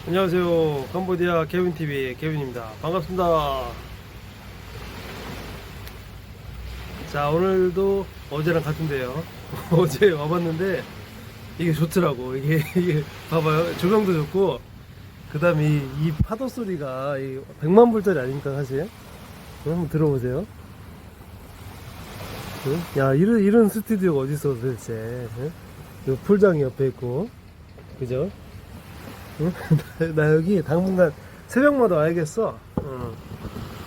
안녕하세요. 캄보디아 케빈TV 케빈입니다. 반갑습니다. 자, 오늘도 어제랑 같은데요. 어제 와봤는데 이게 좋더라고. 이게 봐봐요. 조명도 좋고, 그 다음에 이 파도 소리가 100만 불짜리 아닙니까, 사실? 한번 들어보세요. 응? 야, 이런 스튜디오가 어딨어, 도대체. 응? 요 풀장이 옆에 있고, 그죠? 응? 나 여기 당분간 새벽마다 와야겠어. 응.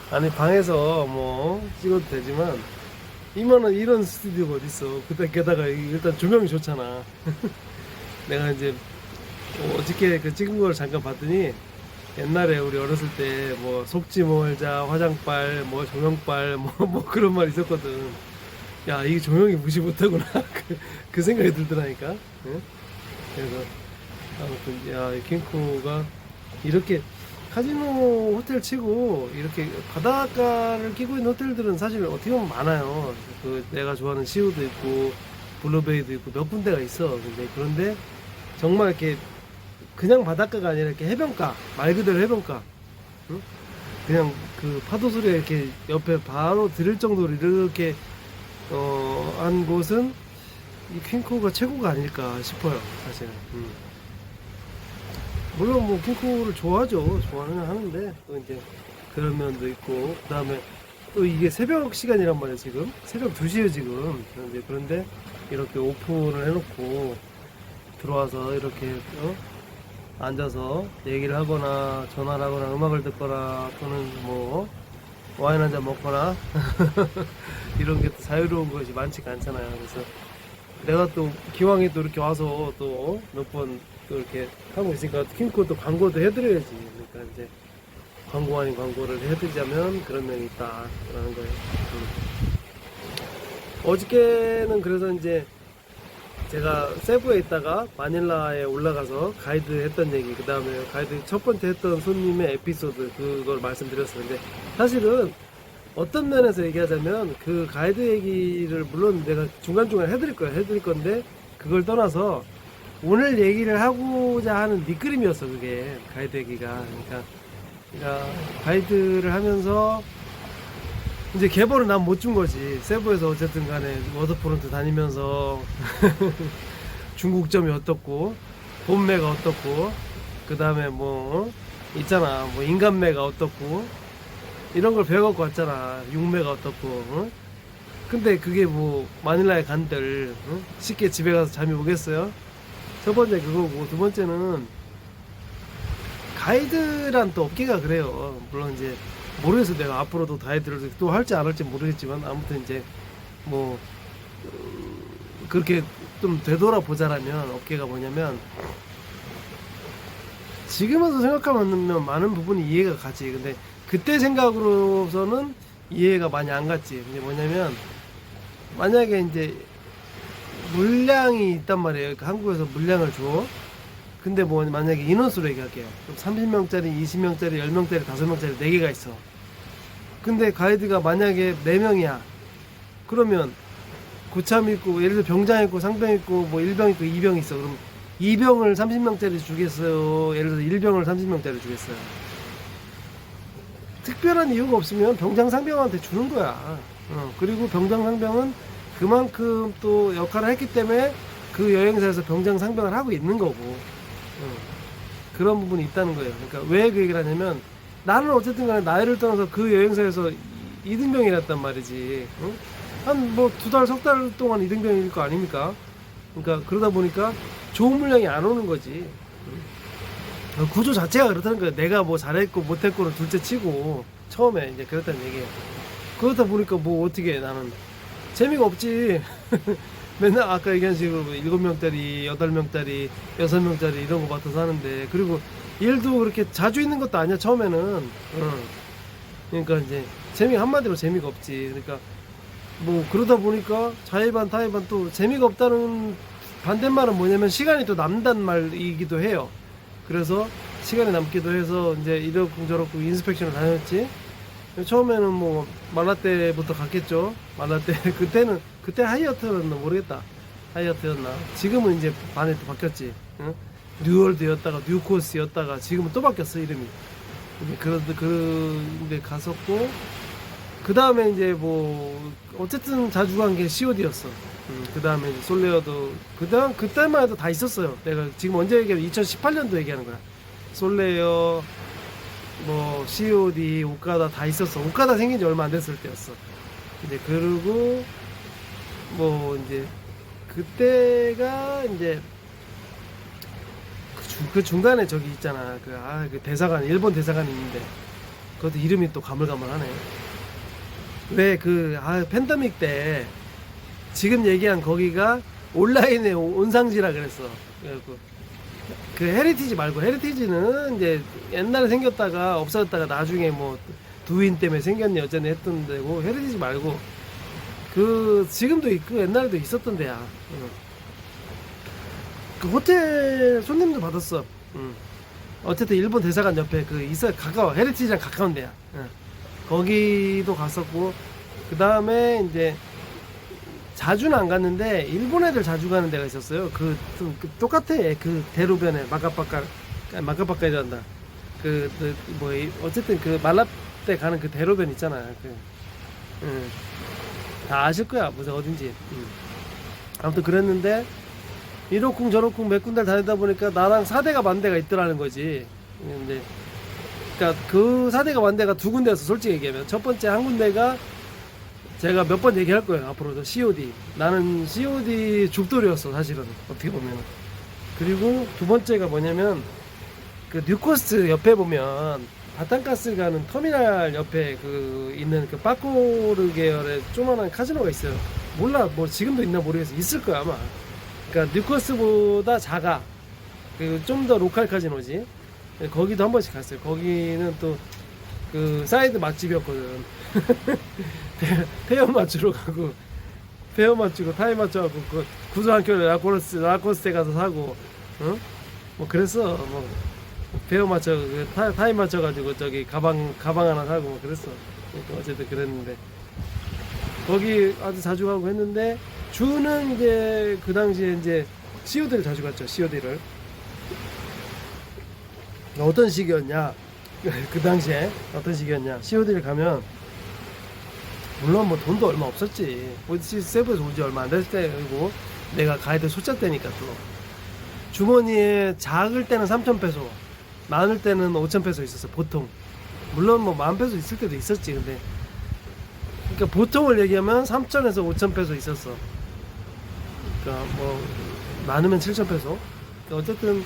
아니, 방에서 뭐 찍어도 되지만 이만한 이런 스튜디오가 어딨어. 그때 게다가 일단 조명이 좋잖아. 내가 이제 어저께 그 찍은 걸 잠깐 봤더니 옛날에 우리 어렸을 때 뭐 속지 몰자 화장빨 뭐 조명빨 뭐 그런 말 있었거든. 야, 이게 조명이 무시 못하구나. 그 생각이 들더라니까. 응? 그래서 아무튼 이 킹코가 이렇게 카지노 호텔 치고 이렇게 바닷가를 끼고 있는 호텔들은 사실 어떻게 보면 많아요. 그 내가 좋아하는 시우도 있고 블루베이도 있고 몇 군데가 있어. 그런데 정말 이렇게 그냥 바닷가가 아니라 이렇게 해변가, 말 그대로 해변가. 응? 그냥 그 파도 소리가 이렇게 옆에 바로 들을 정도로 이렇게 한 곳은 이 퀸코가 최고가 아닐까 싶어요, 사실은. 물론 뭐 킹코를 좋아하죠. 좋아는 하는데 또 이제 그런 면도 있고, 그 다음에 또 이게 새벽 시간이란 말이에요. 지금 새벽 2시에요 지금. 그런데 이렇게 오픈을 해놓고 들어와서 이렇게 앉아서 얘기를 하거나 전화를 하거나 음악을 듣거나 또는 뭐 와인 한잔 먹거나 이런 게 또 자유로운 것이 많지가 않잖아요. 그래서 내가 또 기왕에 또 이렇게 와서 또 몇 번 또 이렇게 하고 있으니까 킹코 또 광고도 해드려야지. 그러니까 이제 광고 아닌 광고를 해드리자면 그런 면이 있다라는 거예요. 어저께는 그래서 이제 제가 세부에 있다가 마닐라에 올라가서 가이드 했던 얘기, 그 다음에 가이드 첫 번째 했던 손님의 에피소드, 그걸 말씀드렸어요. 근데 사실은 어떤 면에서 얘기하자면 그 가이드 얘기를 물론 내가 중간중간 해드릴 거야. 해드릴 건데 그걸 떠나서 오늘 얘기를 하고자 하는 밑그림이었어. 그게 가이드 얘기가. 그러니까 가이드를 하면서 이제 개벌은 난 못 준 거지. 세부에서 어쨌든 간에 워터프론트 다니면서 중국점이 어떻고 본매가 어떻고 그 다음에 뭐 있잖아, 뭐 인간매가 어떻고 이런 걸 배워갖고 왔잖아. 육매가 어떻고. 근데 그게 뭐 마닐라에 간들 쉽게 집에 가서 잠이 오겠어요? 첫 번째 그거고, 두 번째는 가이드란 또 업계가 그래요. 물론 이제 모르겠어. 내가 앞으로도 가이드를 또 할지 안 할지 모르겠지만 아무튼 이제 뭐 그렇게 좀 되돌아보자라면 업계가 뭐냐면, 지금에서 생각하면 많은 부분이 이해가 가지. 근데 그때 생각으로서는 이해가 많이 안 갔지. 근데 뭐냐면, 만약에 이제 물량이 있단 말이에요. 한국에서 물량을 줘. 근데 뭐 만약에 인원수로 얘기할게요. 30명짜리, 20명짜리, 10명짜리, 5명짜리 4개가 있어. 근데 가이드가 만약에 4명이야. 그러면 고참 있고, 예를 들어 병장 있고, 상병 있고, 뭐 1병 있고, 2병 있어. 그럼 2병을 30명짜리 주겠어요? 예를 들어 1병을 30명짜리 주겠어요? 특별한 이유가 없으면 병장 상병한테 주는 거야. 그리고 병장 상병은 그만큼 또 역할을 했기 때문에 그 여행사에서 병장 상병을 하고 있는 거고, 그런 부분이 있다는 거예요. 그러니까 왜 그 얘기를 하냐면, 나는 어쨌든 간에 나이를 떠나서 그 여행사에서 이등병이랬단 말이지. 한 뭐 2달, 3달 동안 이등병일 거 아닙니까? 그러니까 그러다 보니까 좋은 물량이 안 오는 거지. 구조 자체가 그렇다는 거예요. 내가 뭐 잘했고 못했고는 둘째 치고 처음에 이제 그랬다는 얘기예요. 그러다 보니까 뭐 어떻게 해, 나는 재미가 없지. 맨날 아까 얘기한 식으로 7명짜리, 8명짜리, 6명짜리 이런 거 맡아서 하는데, 그리고 일도 그렇게 자주 있는 것도 아니야 처음에는. 그러니까 이제 한마디로 재미가 없지. 그러니까 뭐 그러다 보니까 자의반 타의반 또 재미가 없다는 반대말은 뭐냐면 시간이 또 남단 말이기도 해요. 그래서 시간이 남기도 해서 이제 이렇고 저렇고 인스펙션을 다녔지. 처음에는 뭐 말라떼부터 갔겠죠. 말라떼 그때 하이어트였나 모르겠다. 하이어트였나. 지금은 이제 반에 또 바뀌었지. 응? 뉴월드였다가 뉴코스였다가 지금은 또 바뀌었어 이름이. 이제 그런데 갔었고, 그 다음에 이제 뭐 어쨌든 자주 간 게 COD였어. 그 다음에 솔레어도 그때만 해도 다 있었어요. 내가 지금 언제 얘기하면 2018년도 얘기하는 거야. 솔레어 뭐 COD 오카다 다 있었어. 오카다 생긴 지 얼마 안 됐을 때였어. 이제 그러고 뭐 이제 그때가 이제 그 중간에 저기 있잖아. 그 대사관, 일본 대사관이 있는데 그것도 이름이 또 가물가물하네. 왜 팬데믹 때 지금 얘기한 거기가 온라인의 온상지라 그랬어. 그래갖고 그 헤리티지 말고, 헤리티지는 이제 옛날에 생겼다가 없어졌다가 나중에 뭐 두인 때문에 생겼니 어쩌니 했던 데고, 헤리티지 말고 그 지금도 있고 옛날에도 있었던 데야. 그 호텔 손님도 받았어. 어쨌든 일본 대사관 옆에 가까워. 헤리티지랑 가까운 데야. 거기도 갔었고, 그 다음에 이제 자주는 안 갔는데 일본 애들 자주 가는 데가 있었어요. 똑같아. 그 대로변에 마카바카이란다. 뭐 어쨌든 그 말라때 가는 그 대로변 있잖아. 다 아실 거야. 무슨 어딘지. 아무튼 그랬는데 이러쿵 저러쿵 몇 군데를 다니다 보니까 나랑 4대가 만 대가 있더라는 거지. 근데 그러니까 그 4대가 만 대가 두 군데였어. 솔직히 얘기하면 첫 번째 한 군데가 제가 몇 번 얘기할 거예요 앞으로도. COD, 나는 COD 죽돌이었어 사실은 어떻게 보면. 그리고 두 번째가 뭐냐면 그 뉴코스트 옆에 보면 바탄가스 가는 터미널 옆에 있는 그 빠꼬르 계열의 조만한 카지노가 있어요. 몰라, 뭐 지금도 있나 모르겠어. 있을 거야 아마. 그러니까 뉴코스트보다 작아. 좀 더 로컬 카지노지. 거기도 한 번씩 갔어요. 거기는 또 그 사이드 맛집이었거든. 페어 맞추러 가고, 페어 맞추고 타이 맞춰갖고 그 구조한결에 라코스테 가서 사고, 뭐 그랬어. 뭐 페어 맞춰 타이 맞춰가지고 저기 가방 하나 사고 뭐 그랬어. 어쨌든 그랬는데 거기 아주 자주 가고 했는데, 주는 이제 그 당시에 이제 COD를 자주 갔죠. COD를 어떤 시기였냐? 그 당시에 어떤 시기였냐? COD를 가면 물론 뭐 돈도 얼마 없었지. 세부에서 온 지 얼마 안 됐을 때고, 내가 가야 될 소짜 때니까 또 주머니에 작을 때는 3,000페소, 많을 때는 5,000페소 있었어 보통. 물론 뭐 10,000페소 있을 때도 있었지. 근데 그러니까 보통을 얘기하면 3,000에서 5,000페소 있었어. 그러니까 뭐 많으면 7,000페소. 그러니까 어쨌든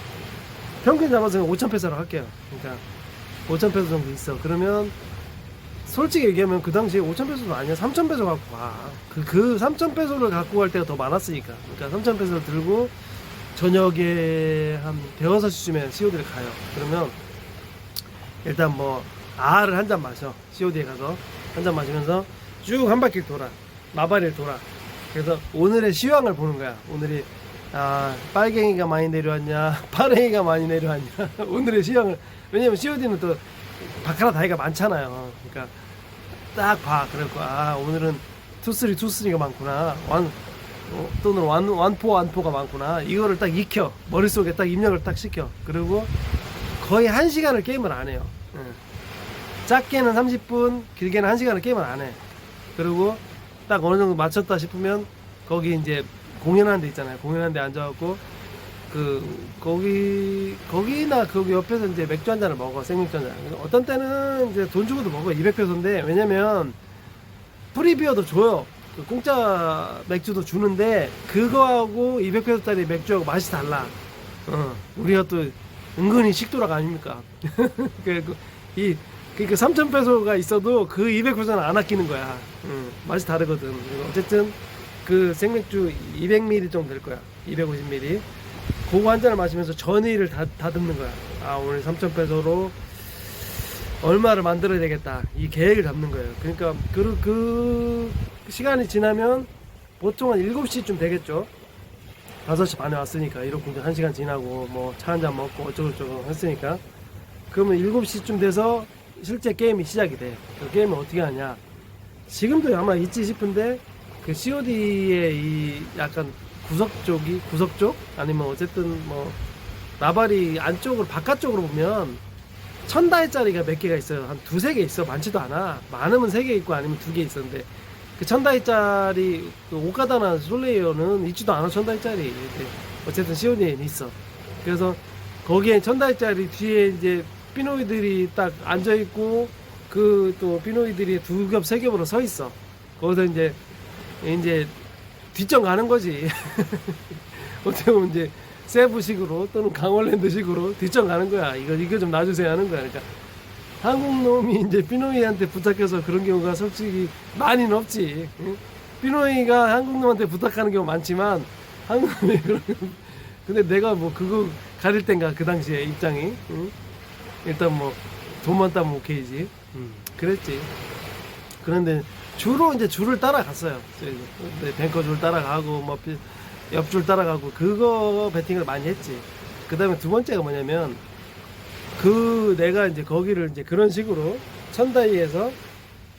평균 잡아서 5,000페소로 할게요. 그러니까 5,000페소 정도 있어. 그러면 솔직히 얘기하면 그 당시에 5,000페소도 아니야. 3,000페소 갖고 가. 그 3,000페소를 갖고 갈 때가 더 많았으니까. 그러니까 3,000페소를 들고 저녁에 한 대여섯 시쯤에 COD를 가요. 그러면 일단 뭐 아를 한 잔 마셔. COD에 가서 한 잔 마시면서 쭉 한 바퀴 돌아. 마바리를 돌아. 그래서 오늘의 시황을 보는 거야. 오늘이 빨갱이가 많이 내려왔냐, 파랭이가 많이 내려왔냐. 오늘의 시황을. 왜냐면 COD는 또 바카라 다이가 많잖아요. 그러니까 딱 봐. 그래갖고 오늘은 2-3가 많구나. 또는 1-4가 많구나. 이거를 딱 익혀. 머릿속에 딱 입력을 딱 시켜. 그리고 거의 1시간을 게임을 안 해요. 짧게는 30분, 길게는 1시간을 게임을 안 해. 그리고 딱 어느 정도 맞췄다 싶으면 거기 이제 공연하는 데 있잖아요. 공연하는 데 앉아갖고 거기나 거기 옆에서 이제 맥주 한 잔을 먹어. 생맥주 한 잔. 어떤 때는 이제 돈 주고도 먹어. 200페소인데, 왜냐면 프리비어도 줘요. 공짜 맥주도 주는데 그거하고 200페소짜리 맥주하고 맛이 달라. 우리가 또 은근히 식도락 아닙니까? 그러니까 3,000페소가 있어도 그 200페소는 안 아끼는 거야. 맛이 다르거든. 어쨌든 그 생맥주 200ml 정도 될 거야. 250ml. 그거 한 잔을 마시면서 전의를 다 듣는 거야. 오늘 3,000페소로 얼마를 만들어야 되겠다. 이 계획을 잡는 거예요. 그러니까 그 시간이 지나면 보통 한 7시쯤 되겠죠. 5시 반에 왔으니까 이렇게 1시간 지나고 뭐 차 한 잔 먹고 어쩌고저쩌고 했으니까, 그러면 7시쯤 돼서 실제 게임이 시작이 돼. 그 게임을 어떻게 하냐, 지금도 아마 있지 싶은데, 그 COD의 이 약간 구석 쪽 아니면 어쨌든 뭐 나발이 안쪽으로 바깥쪽으로 보면 1000다이짜리가 몇 개가 있어요. 한 두세 개 있어. 많지도 않아. 많으면 3개 있고 아니면 2개 있었는데 그 1000다이짜리 그 오카다나 솔레이어는 있지도 않아. 1000다이짜리. 어쨌든 시오니에는 있어. 그래서 거기에 1000다이짜리 뒤에 이제 피노이들이 딱 앉아 있고 그 또 피노이들이 2겹 3겹으로 서 있어. 거기서 이제 뒷전 가는 거지. 어떻게 보면 이제 세부식으로 또는 강원랜드식으로 뒷전 가는 거야. 이거 좀 놔주세요 하는 거야. 그러니까 한국 놈이 이제 피노이한테 부탁해서 그런 경우가 솔직히 많이는 없지. 응? 피노이가 한국 놈한테 부탁하는 경우 많지만 한국 놈이 그런 근데 내가 뭐 그거 가릴 땐가 그 당시에 입장이 응? 일단 뭐 돈만 따면 오케이지. 그랬지. 그런데 주로 이제 줄을 따라갔어요. 뱅커 줄 따라가고 뭐 옆줄 따라가고 그거 배팅을 많이 했지. 그 다음에 두 번째가 뭐냐면 내가 이제 거기를 이제 그런 식으로 천다이에서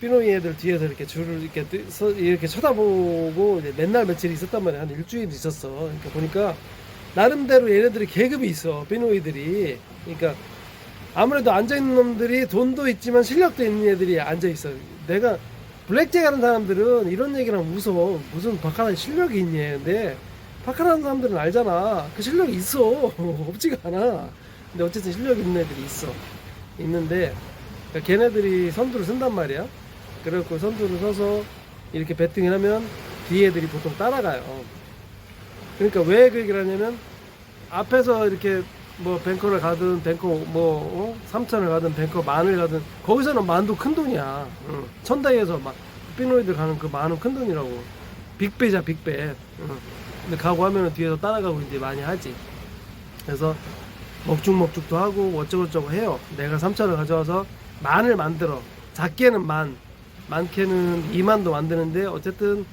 피노이 애들 뒤에서 이렇게 줄을 이렇게 쳐다보고 이제 맨날 며칠 있었단 말이야. 한 일주일 있었어. 그러니까 보니까 나름대로 얘네들이 계급이 있어. 피노이들이. 그러니까 아무래도 앉아있는 놈들이 돈도 있지만 실력도 있는 애들이 앉아있어. 내가 블랙잭 하는 사람들은 이런 얘기를 하면 웃어. 무슨 바카라에 실력이 있니? 근데 바카라 하는 사람들은 알잖아. 그 실력이 있어. 없지가 않아. 근데 어쨌든 실력 있는 애들이 있어. 있는데 그러니까 걔네들이 선두를 쓴단 말이야. 그래갖고 선두를 서서 이렇게 배팅을 하면 뒤에 애들이 보통 따라가요. 그러니까 왜 그 얘기를 하냐면 앞에서 이렇게 뭐 뱅커를 가든 뱅커 뭐 3천을 가든 뱅커 만을 가든 거기서는 만도 큰 돈이야. 천다이에서 막 피노이들 가는 그 만은 큰 돈이라고. 빅배자 빅배. 근데 가고 하면은 뒤에서 따라가고 이제 많이 하지. 그래서 먹죽먹죽도 하고 어쩌고저쩌고 해요. 내가 3천을 가져와서 만을 만들어. 작게는 많게는 2만도 만드는데 어쨌든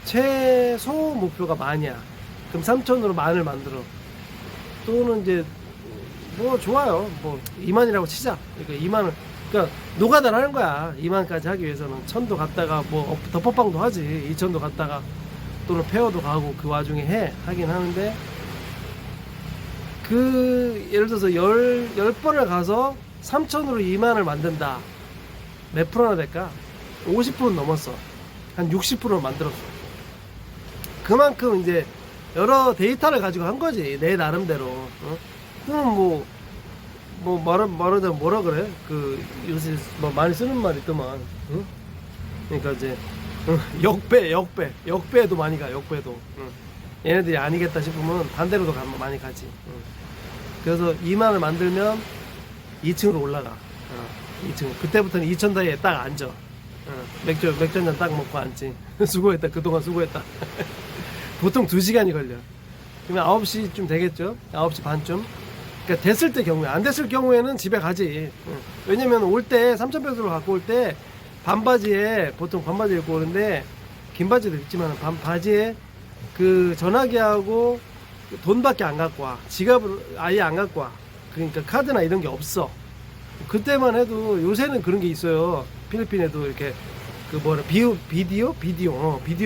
최소 목표가 만이야. 그럼 3천으로 만을 만들어. 또는 이제 뭐 좋아요. 뭐 2만이라고 치자. 그러니까 2만을 그러니까 노가다를 하는 거야. 2만까지 하기 위해서는 1000도 갔다가 뭐 덮어빵도 하지. 2000도 갔다가 또는 페어도 가고 그 와중에 하긴 하는데 그 예를 들어서 10번을 가서 3천으로 2만을 만든다. 몇 프로나 될까? 50% 넘었어. 한 60%를 만들었어. 그만큼 이제 여러 데이터를 가지고 한 거지. 내 나름대로. 그럼 말하자면 뭐라 그래? 그 요새 뭐 많이 쓰는 말이 있더만. 응? 그러니까 이제 역배도 많이 가. 역배도. 얘네들이 아니겠다 싶으면 반대로도 많이 가지. 그래서 2만을 만들면 2층으로 올라가. 2층. 그때부터는 2000다이에 딱 앉아. 맥주 한잔 딱 먹고 앉지. 수고했다. 그동안 수고했다. 보통 2시간이 걸려. 그러면 9시쯤 되겠죠? 9시 반쯤. 그러니까 됐을 때 경우에, 안 됐을 경우에는 집에 가지. 왜냐면 올 때 3000페소를 갖고 올 때 반바지에, 보통 반바지 입고 오는데 긴 바지도 입지만 바지에 그 전화기하고 돈밖에 안 갖고 와. 지갑을 아예 안 갖고 와. 그러니까 카드나 이런 게 없어. 그때만 해도 요새는 그런 게 있어요. 필리핀에도 이렇게 그 뭐라 비디오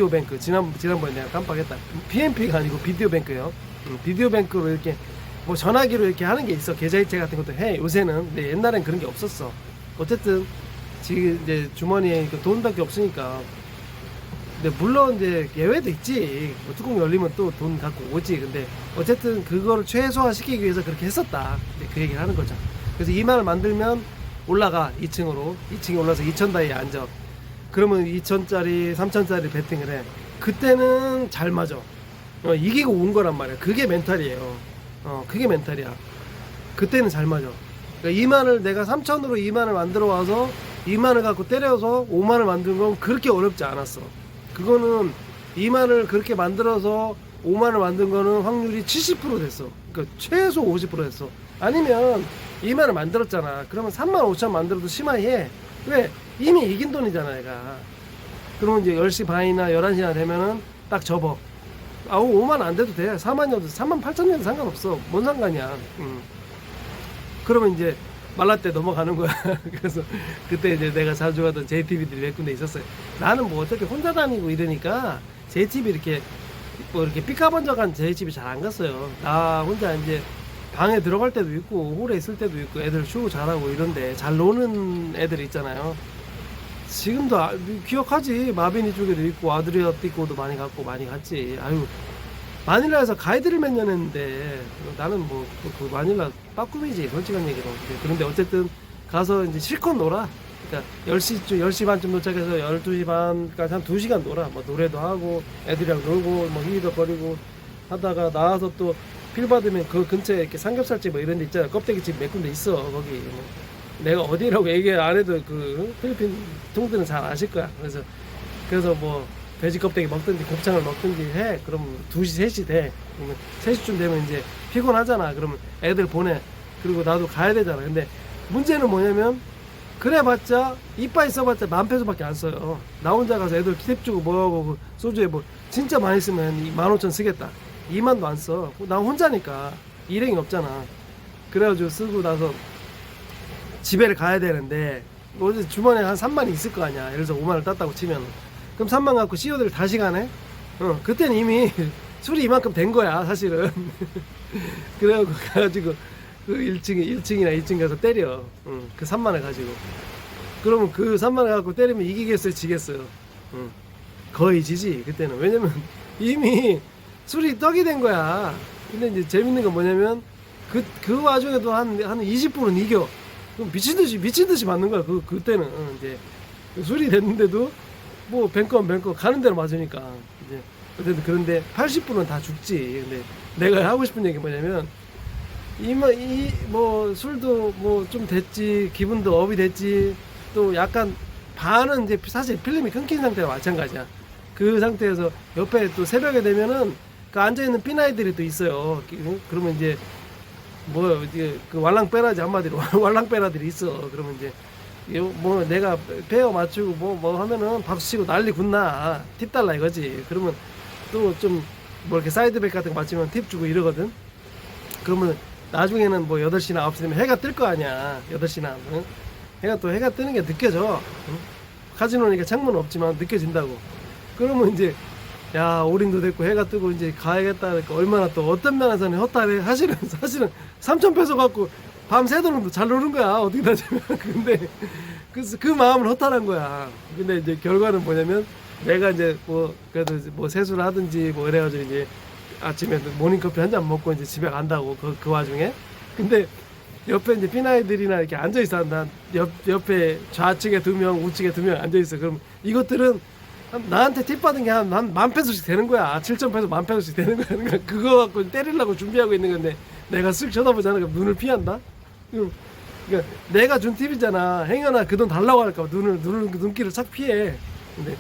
뱅크. 지난번에 내가 깜빡했다. PNP가 아니고 비디오 뱅크요. 비디오 뱅크로 이렇게 뭐 전화기로 이렇게 하는 게 있어. 계좌이체 같은 것도 해. 요새는. 근데 옛날엔 그런 게 없었어. 어쨌든 지금 이제 주머니에 돈밖에 없으니까. 근데 물론 이제 예외도 있지. 뭐 뚜껑 열리면 또 돈 갖고 오지. 근데 어쨌든 그거를 최소화 시키기 위해서 그렇게 했었다. 그 얘기를 하는 거죠. 그래서 2만을 만들면 올라가. 2층으로. 2층에 올라서 2000다이에 앉아. 그러면 2000짜리 3000짜리 배팅을 해. 그때는 잘 맞아. 이기고 온 거란 말이야. 그게 멘탈이에요. 그게 멘탈이야. 그때는 잘 맞아. 그러니까 2만을 내가 3000으로 2만을 만들어 와서 2만을 갖고 때려서 5만을 만든 건 그렇게 어렵지 않았어. 그거는 2만을 그렇게 만들어서 5만을 만든 거는 확률이 70% 됐어. 그러니까 최소 50% 됐어. 아니면 2만을 만들었잖아. 그러면 3만 5천 만들어도 심하게 해. 왜? 이미 이긴 돈이잖아, 얘가. 그러면 이제 10시 반이나 11시나 되면은 딱 접어. 5만 안 돼도 돼. 4만이어도 3만 8천이어도 상관없어. 뭔 상관이야. 그러면 이제 말라떼 넘어가는 거야. 그래서 그때 이제 내가 자주 가던 JTB들이 몇 군데 있었어요. 나는 뭐 어떻게 혼자 다니고 이러니까 JTB 이렇게 뭐 이렇게 삐까번쩍한 JTB 잘 안 갔어요. 나 혼자 이제 방에 들어갈 때도 있고 홀에 있을 때도 있고 애들 쇼 잘하고 이런데 잘 노는 애들 있잖아요. 지금도 기억하지. 마빈이 쪽에도 있고 아드리아 띠고도 많이 갔고 많이 갔지. 아유, 마닐라에서 가이드를 몇 년 했는데 나는 뭐 그 마닐라 빠꿈이지 솔직한 얘기로. 그런데 어쨌든 가서 이제 실컷 놀아. 그러니까 10시 반쯤 도착해서 12시 반까지 한 2시간 놀아. 뭐 노래도 하고 애들이랑 놀고 뭐 히히덕거리고 하다가 나와서 또 필 받으면 그 근처에 이렇게 삼겹살집 뭐 이런 데 있잖아. 껍데기집 몇 군데 있어. 거기 뭐 내가 어디라고 얘기 안 해도 그 필리핀 통들은 잘 아실 거야. 그래서 뭐 돼지 껍데기 먹든지 곱창을 먹든지 해. 그럼 2시 3시 돼. 그러면 3시쯤 되면 이제 피곤하잖아. 그러면 애들 보내. 그리고 나도 가야 되잖아. 근데 문제는 뭐냐면 그래봤자 이빠이 써봤자 10,000페소밖에 안 써요. 나 혼자 가서 애들 팁 주고 뭐하고 그 소주에 뭐 진짜 많이 쓰면 15,000 쓰겠다. 2만도 안 써. 나 혼자니까 일행이 없잖아. 그래가지고 쓰고 나서 집에를 가야 되는데 어제 주머니에 한 3만이 있을 거 아니야. 예를 들어서 5만을 땄다고 치면 그럼 3만 갖고 COD를 다시 가네. 그때는 이미 술이 이만큼 된 거야 사실은. 그래가지고 가가지고 그 1층이나 2층 가서 때려. 그 3만을 가지고. 그러면 그 3만을 갖고 때리면 이기겠어요 지겠어요? 거의 지지 그때는. 왜냐면 이미 술이 떡이 된 거야. 근데 이제 재밌는 건 뭐냐면 그 와중에도 한 20분은 이겨. 그럼 미친 듯이 맞는 거야. 그때는 이제 술이 됐는데도 뭐 뱅건 가는 대로 맞으니까 이제 어쨌든. 그런데 80분은 다 죽지. 근데 내가 하고 싶은 얘기 뭐냐면 뭐 술도 뭐 좀 됐지, 기분도 업이 됐지, 또 약간 반은 이제 사실 필름이 끊긴 상태가 마찬가지야. 그 상태에서 옆에 또 새벽에 되면은 그 앉아있는 삐나이들이 또 있어요. 그러면 이제 뭐 이제 그 왈랑빼라지 한마디로 왈랑빼라들이 있어. 그러면 이제 뭐 내가 페어 맞추고 뭐 하면은 박수 치고 난리 군나. 팁 달라 이거지. 그러면 또 좀 뭐 이렇게 사이드백 같은 거 맞추면 팁 주고 이러거든. 그러면 나중에는 뭐 8시나 9시 되면 해가 뜰 거 아니야. 8시나 응? 해가 뜨는 게 느껴져. 응? 카지노니까 창문은 없지만 느껴진다고. 그러면 이제 야 오링도 됐고 해가 뜨고 이제 가야겠다. 그러니까 얼마나 또 어떤 면에서는 헛다리. 사실은 3,000페소 갖고 밤 새도록도 잘 노는 거야 어떻게 따지면. 근데 그 마음은 허탈한 거야. 근데 이제 결과는 뭐냐면 내가 이제 뭐 그래도 뭐 세수를 하든지 뭐 이래가지고 이제 아침에 모닝커피 한 잔 먹고 이제 집에 간다고. 그 와중에 근데 옆에 이제 피나이들이나 이렇게 앉아 있어. 난 옆에 좌측에 2명 우측에 2명 앉아 있어. 그럼 이것들은 나한테 팁 받은 게 한 10,000페소씩 되는 거야. 7,000페소 10,000페소씩 되는 거야. 그러니까 그거 갖고 때리려고 준비하고 있는 건데 내가 쓱 쳐다보잖아. 그럼 눈을 피한다. 그러니까 내가 준 팁이잖아. 행여나 그 돈 달라고 할까 봐 눈길을 싹 피해. 근데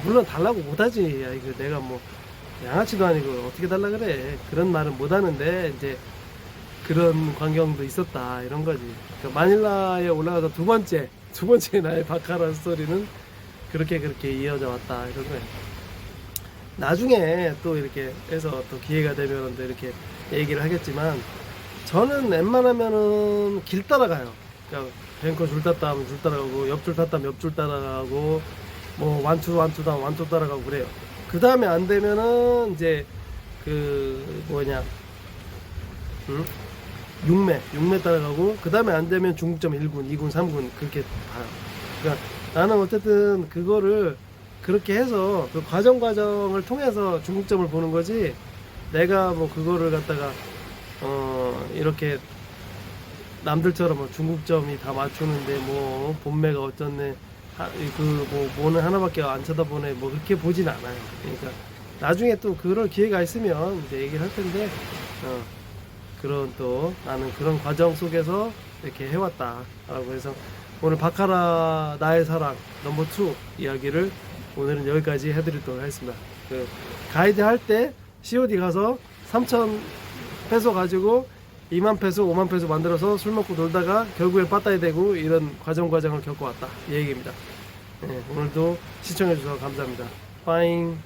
물론 달라고 못하지. 야, 이거 내가 뭐 양아치도 아니고 어떻게 달라 그래. 그런 말은 못하는데 이제 그런 광경도 있었다 이런 거지. 그러니까 마닐라에 올라가서 두 번째 나의 바카라 스토리는 그렇게 이어져 왔다 이런 거예요. 나중에 또 이렇게 해서 또 기회가 되면 또 이렇게 얘기를 하겠지만 저는 웬만하면은 길 따라가요. 그러니까 뱅커 줄 탔다 하면 줄 따라가고 옆줄 탔다면 옆줄 따라가고 뭐 완투 다음 완투 따라가고 그래요. 그 다음에 안 되면은 이제 그 뭐냐 6매 따라가고 그 다음에 안 되면 중국점 1군 2군 3군 그렇게 봐요. 그러니까 나는 어쨌든 그거를 그렇게 해서 그 과정을 통해서 중국점을 보는 거지. 내가 뭐 그거를 갖다가 이렇게 남들처럼 뭐 중국점이 다 맞추는데 뭐 본매가 어쩌네 그 뭐 뭐는 하나밖에 안 쳐다보네 뭐 그렇게 보진 않아요. 그러니까 나중에 또 그럴 기회가 있으면 이제 얘기를 할 텐데 그런 또 나는 그런 과정 속에서 이렇게 해왔다라고 해서 오늘 바카라 나의 사랑 넘버 2 이야기를 오늘은 여기까지 해드리도록 하겠습니다. 그 가이드 할 때 COD 가서 3,000페소 가지고 20,000페소 50,000페소 만들어서 술 먹고 놀다가 결국에 빠따이 되고 이런 과정을 겪어왔다 이 얘기입니다. 네, 오늘도 시청해주셔서 감사합니다. 빠잉.